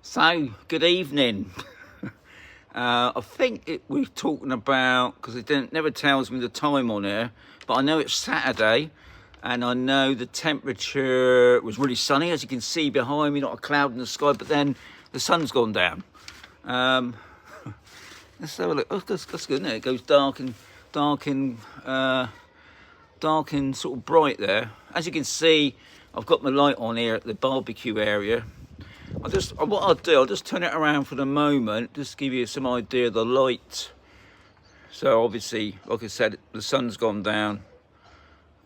So, good evening. I think we're talking about, because it never tells me the time on here, but I know it's Saturday, and I know the temperature was really sunny, as you can see behind me, not a cloud in the sky, but then the sun's gone down. Let's have a look. Oh, that's good, isn't it? It goes dark and sort of bright there. As you can see, I've got my light on here at the barbecue area. What I'll do, I'll just turn it around for the moment, just give you some idea of the light. So obviously, like I said, the sun's gone down,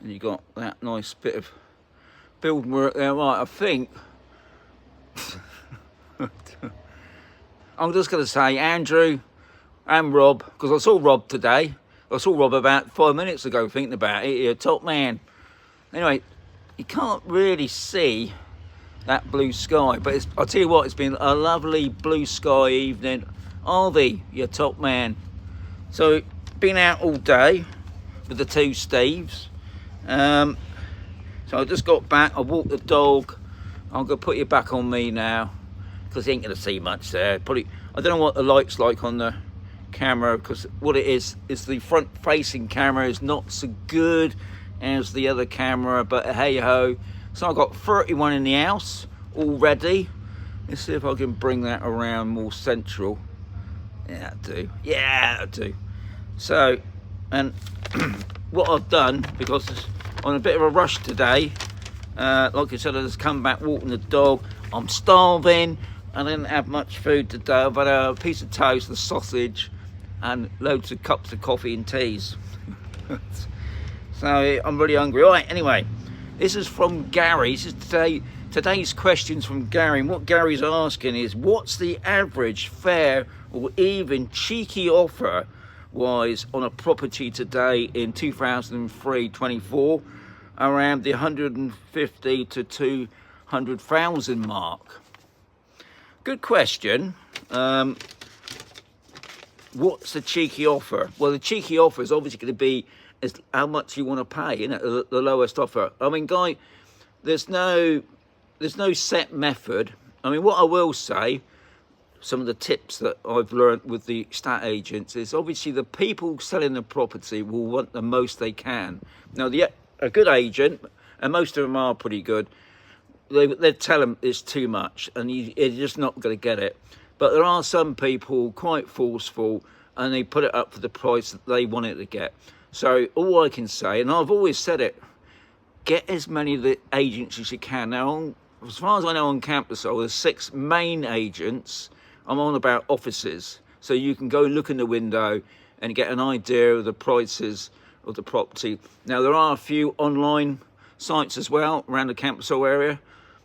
and you got that nice bit of building work there. Right, I think I'm just going to say Andrew and Rob, because I saw Rob today. I saw Rob about 5 minutes ago thinking about it. You're a top man. Anyway, you can't really see that blue sky, but I'll tell you what, it's been a lovely blue sky evening. Harvey, you're top man. So, been out all day with the two Steves. So I just got back, I walked the dog. I'm going to put you back on me now, because you ain't going to see much there. Probably, I don't know what the light's like on the camera, because what it is the front facing camera is not so good as the other camera, but hey ho. So I've got 31 in the house already. Let's see if I can bring that around more central. Yeah, I do. So, and what I've done, because I'm on a bit of a rush today, like I said, I just come back walking the dog. I'm starving. I didn't have much food today. I've had a piece of toast, a sausage, and loads of cups of coffee and teas. So I'm really hungry. All right, anyway. This is from Gary. This is today's questions from Gary. And what Gary's asking is, what's the average fair or even cheeky offer wise on a property today in 2003-24 around the 150 to 200,000 mark? Good question. What's the cheeky offer? Well, the cheeky offer is obviously going to be is how much you want to pay, you know, the lowest offer. I mean, Guy, there's no set method. I mean, what I will say, some of the tips that I've learned with the estate agents is obviously the people selling the property will want the most they can. Now, a good agent, and most of them are pretty good, they tell them it's too much, and you're just not going to get it. But there are some people quite forceful, and they put it up for the price that they want it to get. So all I can say, and I've always said it, get as many of the agents as you can. Now, as far as I know on Camposol, there's 6 main agents. I'm on about offices. So you can go and look in the window and get an idea of the prices of the property. Now, there are a few online sites as well around the Camposol area.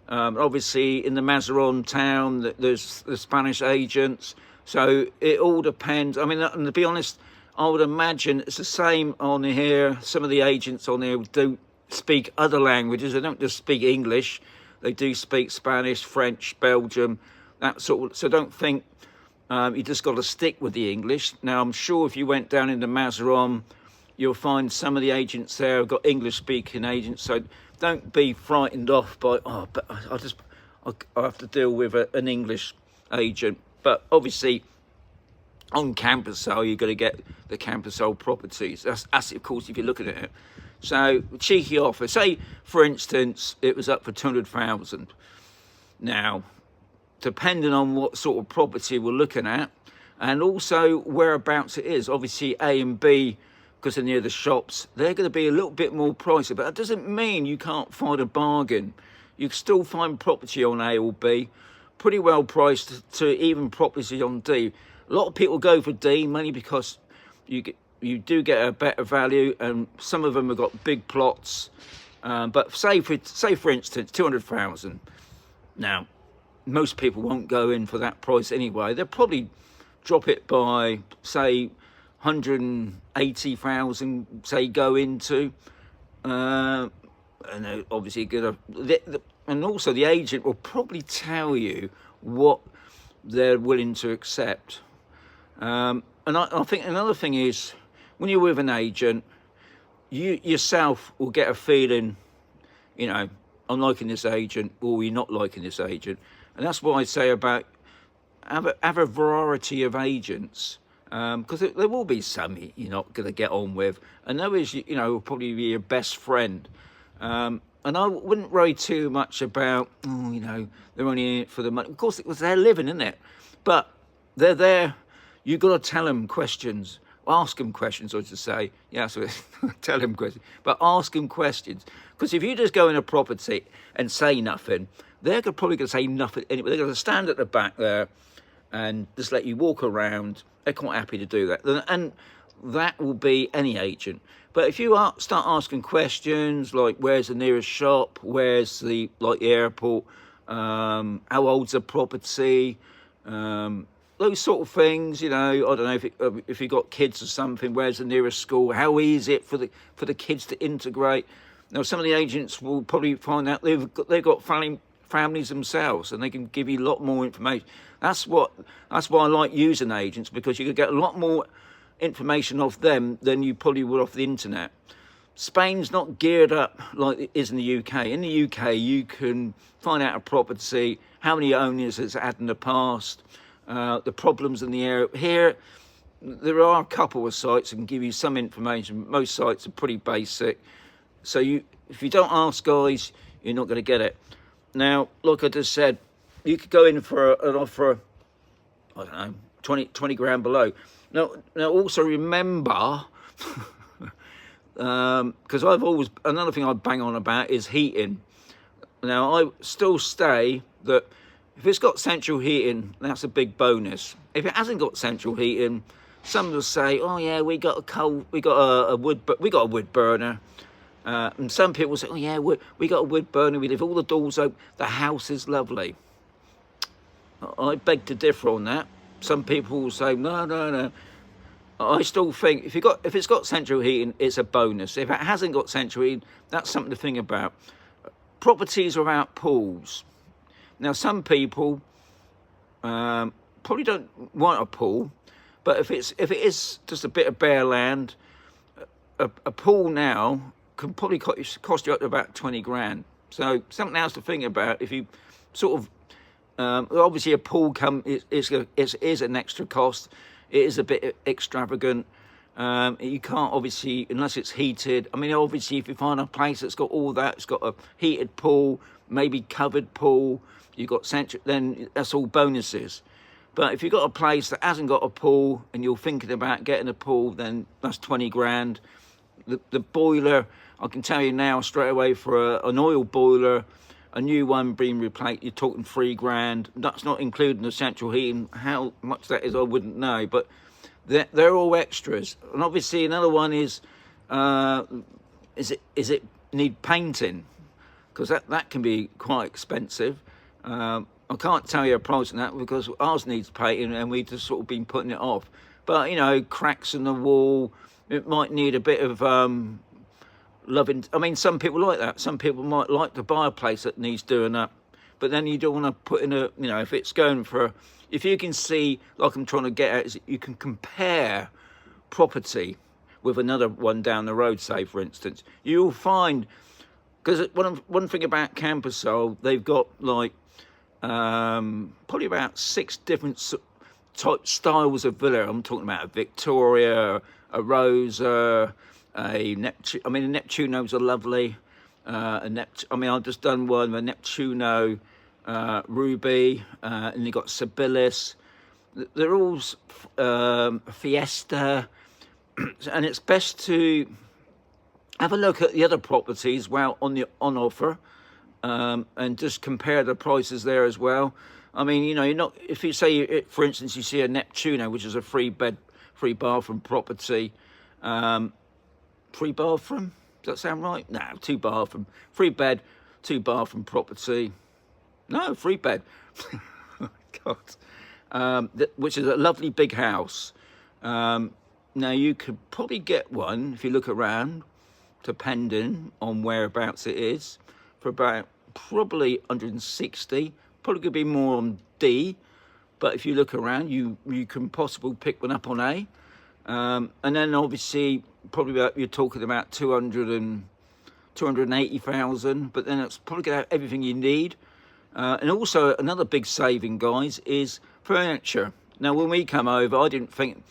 Obviously, in the Mazaron town, there's the Spanish agents. So it all depends. I mean, and to be honest, I would imagine it's the same on here. Some of the agents on here do speak other languages. They don't just speak English. They do speak Spanish, French, Belgium, that sort of. So don't think you just got to stick with the English. Now, I'm sure if you went down into Mazaron, you'll find some of the agents there have got English-speaking agents. So don't be frightened off by, but I have to deal with an English agent. But obviously, on Camposol, you're going to get the Camposol properties. That's of course, if you're looking at it. So, cheeky offer. Say, for instance, it was up for 200,000. Now, depending on what sort of property we're looking at, and also whereabouts it is. Obviously, A and B, because they're near the shops, they're going to be a little bit more pricey. But that doesn't mean you can't find a bargain. You can still find property on A or B, pretty well priced to even property on D. A lot of people go for D mainly because you do get a better value, and some of them have got big plots. But say for instance 200,000. Now, most people won't go in for that price anyway. They'll probably drop it by say 180,000. Say go into, and they're obviously gonna. And also the agent will probably tell you what they're willing to accept. And I think another thing is, when you're with an agent, you yourself will get a feeling, you know, I'm liking this agent, or you're not liking this agent. And that's what I say about have a variety of agents, because there will be some you're not going to get on with, and others, will probably be your best friend. And I wouldn't worry too much about, they're only in it for the money. Of course, it was their living, isn't it? But they're there. You've got to tell them questions. Ask them questions, or to say, so tell them questions. But ask them questions. Because if you just go in a property and say nothing, they're probably going to say nothing anyway. They're going to stand at the back there and just let you walk around. They're quite happy to do that. And that will be any agent. But if you start asking questions like, where's the nearest shop, where's the airport, how old's the property, those sort of things, I don't know if you've got kids or something, where's the nearest school, how easy is it for the kids to integrate. Now, some of the agents will probably find out they've got families themselves, and they can give you a lot more information. That's why I like using agents, because you can get a lot more information off them than you probably would off the internet. Spain's not geared up like it is in the UK. In the UK, you can find out a property, how many owners it's had in the past, the problems in the area. Here, there are a couple of sites that can give you some information. Most sites are pretty basic. So if you don't ask, guys, you're not going to get it. Now, like I just said, you could go in for an offer, I don't know, 20 grand below. Now also remember, because another thing I bang on about is heating. Now, I still say that if it's got central heating, that's a big bonus. If it hasn't got central heating, some will say, oh yeah, we got a wood burner. And some people say, oh yeah, we got a wood burner, we leave all the doors open, the house is lovely. I beg to differ on that. Some people will say, no. I still think if it's got central heating, it's a bonus. If it hasn't got central heating, that's something to think about. Properties without pools. Now, some people probably don't want a pool, but if it is just a bit of bare land, a pool now can probably cost you up to about 20 grand. So something else to think about. If you sort of obviously a pool is an extra cost. It is a bit extravagant. You can't, obviously, unless it's heated. I mean, obviously, if you find a place that's got all that, it's got a heated pool, maybe covered pool, you've got central, then that's all bonuses. But if you've got a place that hasn't got a pool and you're thinking about getting a pool, then that's 20 grand. The boiler, I can tell you now straight away, for an oil boiler, a new one being replaced, you're talking 3 grand. That's not including the central heating. How much that is, I wouldn't know. But they're all extras. And obviously another one is it need painting? Because that can be quite expensive. I can't tell you a price on that because ours needs painting and we've just sort of been putting it off. But, cracks in the wall, it might need a bit of loving. I mean, some people like that. Some people might like to buy a place that needs doing up. But then you don't want to put in if it's going for, if you can see, like I'm trying to get at, is you can compare property with another one down the road, say, for instance. You'll find, because one thing about Camposol, they've got probably about 6 different type styles of villa. I'm talking about a Victoria, a Rosa, a Neptune. I mean, the Neptunos are lovely. I've just done one, a Neptuno, Ruby, and you got Sibylis. They're all Fiesta, and it's best to have a look at the other properties on offer, and just compare the prices there as well. I mean, you're not, if you say, for instance, you see a Neptuno, which is a 3 bathroom property, 3 bathroom. Does that sound right? No, 2 bathroom, 3 bed, 2 bathroom property. No, 3 bed. God, which is a lovely big house. Now you could probably get one if you look around, depending on whereabouts it is, for about probably 160. Probably could be more on D, but if you look around, you can possibly pick one up on A. And then obviously probably you're talking about 280,000, but then it's probably going to have everything you need. And also another big saving, guys, is furniture. Now, when we come over, I didn't think,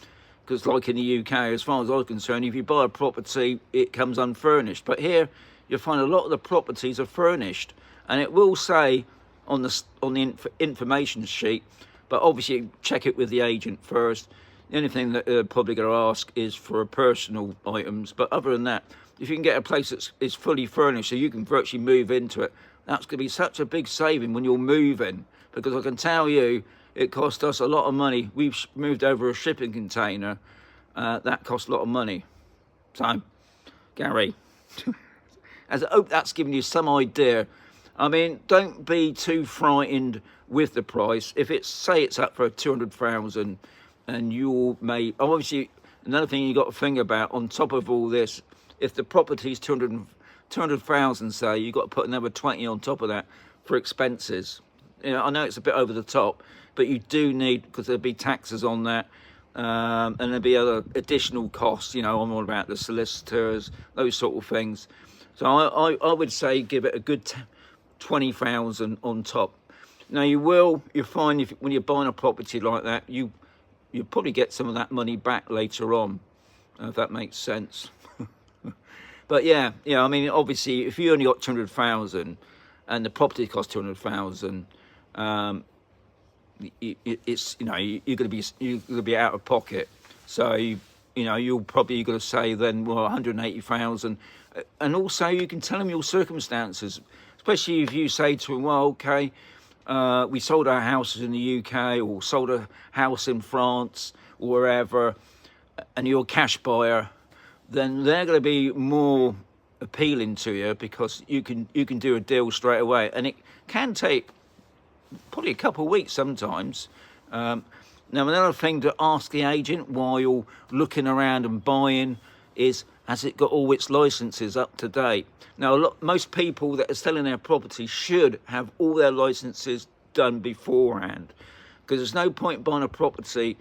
because like in the UK, as far as I was concerned, if you buy a property, it comes unfurnished. But here, you'll find a lot of the properties are furnished, and it will say on the information sheet, but obviously check it with the agent first. The only thing that they're probably going to ask is for personal items, but other than that, if you can get a place that is fully furnished so you can virtually move into it, that's going to be such a big saving when you're moving, because I can tell you it cost us a lot of money. We've moved over a shipping container. That cost a lot of money. So, Gary, I hope that's given you some idea. I mean, don't be too frightened with the price. If it's, say it's up for 200,000 and you may, obviously, another thing you got to think about on top of all this, if the property's 200,000, say, you've got to put another 20 on top of that for expenses. You know, I know it's a bit over the top, but you do need, because there'll be taxes on that, and there'll be other additional costs. You know, I'm all about the solicitors, those sort of things. So I would say give it a good 20,000 on top. Now you'll find when you're buying a property like that, you probably get some of that money back later on, if that makes sense. But yeah, I mean, obviously, if you only got 200,000 and the property costs 200,000, it's, you're going to be out of pocket. So you're probably going to say then, well, 180,000, and also you can tell them your circumstances, especially if you say to them, well, okay, we sold our houses in the UK or sold a house in France or wherever, and you're a cash buyer, then they're going to be more appealing to you, because you can do a deal straight away, and it can take probably a couple of weeks sometimes. Now, another thing to ask the agent while you're looking around and buying is, has it got all its licenses up to date? Now, most people that are selling their property should have all their licenses done beforehand, because there's no point buying a property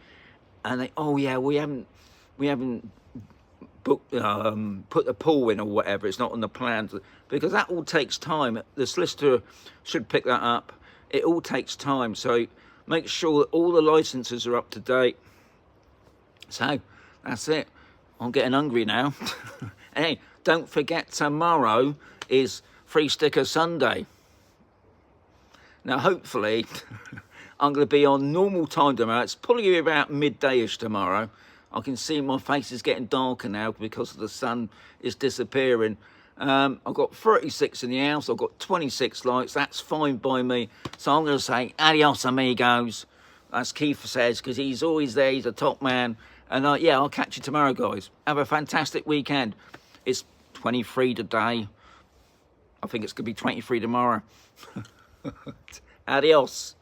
and they, oh yeah, we haven't put the pool in or whatever, it's not on the plans, because that all takes time. The solicitor should pick that up. It all takes time, so make sure that all the licenses are up to date. So that's it. I'm getting hungry now. And hey, don't forget, tomorrow is Free Sticker Sunday. Now hopefully I'm going to be on normal time tomorrow. It's probably going to be about midday-ish tomorrow. I can see my face is getting darker now because the sun is disappearing. I've got 36 in the house. I've got 26 lights. That's fine by me. So I'm going to say adios, amigos. As Keith says, because he's always there. He's a top man. And yeah, I'll catch you tomorrow, guys. Have a fantastic weekend. It's 23 today. I think it's going to be 23 tomorrow. Adios.